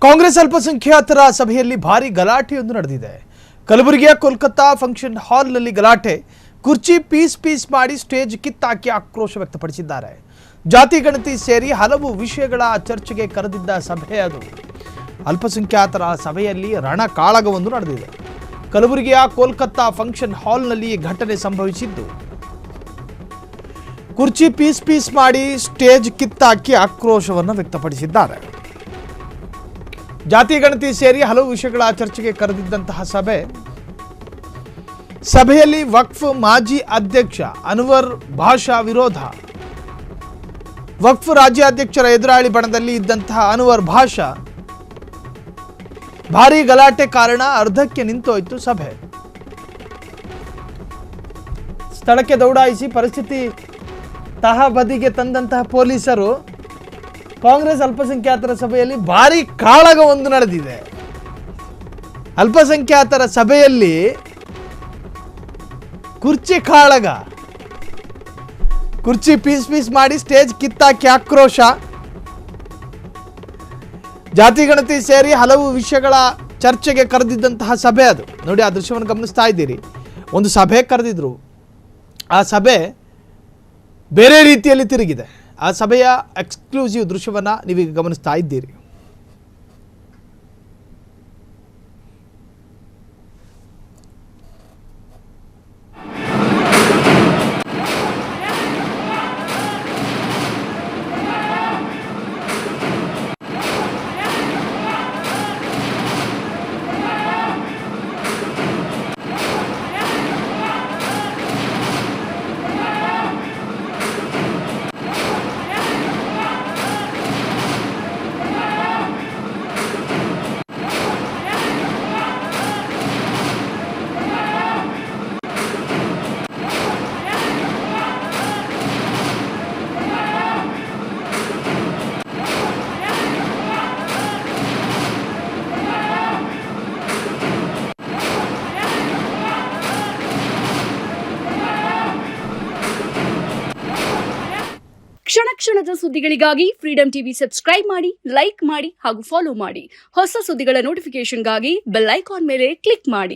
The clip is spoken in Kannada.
ಕಾಂಗ್ರೆಸ್ ಅಲ್ಪಸಂಖ್ಯಾತರ ಸಭೆಯಲ್ಲಿ ಭಾರಿ ಗಲಾಟೆಯೊಂದು ನಡೆದಿದೆ. ಕಲಬುರಗಿಯ ಕೋಲ್ಕತ್ತಾ ಫಂಕ್ಷನ್ ಹಾಲ್ನಲ್ಲಿ ಗಲಾಟೆ. ಕುರ್ಚಿ ಪೀಸ್ ಮಾಡಿ ಸ್ಟೇಜ್ ಕಿತ್ತಾಕಿ ಆಕ್ರೋಶ ವ್ಯಕ್ತಪಡಿಸಿದ್ದಾರೆ. ಜಾತಿ ಗಣತಿ ಸೇರಿ ಹಲವು ವಿಷಯಗಳ ಚರ್ಚೆಗೆ ಕರೆದಿದ್ದ ಸಭೆ ಅದು. ಅಲ್ಪಸಂಖ್ಯಾತರ ಸಭೆಯಲ್ಲಿ ರಣಕಾಳಗವೊಂದು ನಡೆದಿದೆ. ಕಲಬುರಗಿಯ ಕೋಲ್ಕತ್ತಾ ಫಂಕ್ಷನ್ ಹಾಲ್ನಲ್ಲಿ ಘಟನೆ ಸಂಭವಿಸಿದ್ದು, ಕುರ್ಚಿ ಪೀಸ್ ಮಾಡಿ ಸ್ಟೇಜ್ ಕಿತ್ತಾಕಿ ಆಕ್ರೋಶವನ್ನು ವ್ಯಕ್ತಪಡಿಸಿದ್ದಾರೆ. ಜಾತಿ ಗಣತಿ ಸೇರಿ ಹಲವು ವಿಷಯಗಳ ಚರ್ಚೆಗೆ ಕರೆದಿದ್ದಂತಹ ಸಭೆಯಲ್ಲಿ ವಕ್ಫ್ ಮಾಜಿ ಅಧ್ಯಕ್ಷ ಅನ್ವರ್ ಭಾಷಾ ವಿರೋಧ. ವಕ್ಫ್ ರಾಜ್ಯಾಧ್ಯಕ್ಷರ ಎದುರಾಳಿ ಬಣದಲ್ಲಿ ಇದ್ದಂತಹ ಅನ್ವರ್ ಭಾಷಾ ಭಾರೀ ಗಲಾಟೆ ಕಾರಣ ಅರ್ಧಕ್ಕೆ ನಿಂತೋಯ್ತು ಸಭೆ. ಸ್ಥಳಕ್ಕೆ ದೌಡಾಯಿಸಿ ಪರಿಸ್ಥಿತಿ ತಹಬದಿಗೆ ತಂದಂತಹ ಪೊಲೀಸರು ಕಾಂಗ್ರೆಸ್ ಅಲ್ಪಸಂಖ್ಯಾತರ ಸಭೆಯಲ್ಲಿ ಭಾರೀ ಕಾಳಗವೊಂದು ನಡೆದಿದೆ. ಅಲ್ಪಸಂಖ್ಯಾತರ ಸಭೆಯಲ್ಲಿ ಕುರ್ಚಿ ಕಾಳಗ, ಕುರ್ಚಿ ಪೀಸ್ ಮಾಡಿ ಸ್ಟೇಜ್ ಕಿತ್ತಾಕಿ ಆಕ್ರೋಶ. ಜಾತಿ ಗಣತಿ ಸೇರಿ ಹಲವು ವಿಷಯಗಳ ಚರ್ಚೆಗೆ ಕರೆದಿದ್ದಂತಹ ಸಭೆ ಅದು. ನೋಡಿ, ಆ ದೃಶ್ಯವನ್ನು ಗಮನಿಸ್ತಾ ಇದ್ದೀರಿ. ಒಂದು ಸಭೆ ಕರೆದಿದ್ರು, ಆ ಸಭೆ ಬೇರೆ ರೀತಿಯಲ್ಲಿ ತಿರುಗಿದೆ. ಆ ಸಭೆಯ ಎಕ್ಸ್ಕ್ಲೂಸಿವ್ ದೃಶ್ಯವನ್ನು ನೀವೀಗ ಗಮನಿಸ್ತಾ ಇದ್ದೀರಿ. ಕ್ಷಣ ಕ್ಷಣದ ಸುದ್ದಿಗಳಿಗಾಗಿ ಫ್ರೀಡಂ ಟಿವಿ ಸಬ್ಸ್ಕ್ರೈಬ್ ಮಾಡಿ, ಲೈಕ್ ಮಾಡಿ ಹಾಗೂ ಫಾಲೋ ಮಾಡಿ. ಹೊಸ ಸುದ್ದಿಗಳ ನೋಟಿಫಿಕೇಶನ್ಗಾಗಿ ಬೆಲ್ ಐಕಾನ್ ಮೇಲೆ ಕ್ಲಿಕ್ ಮಾಡಿ.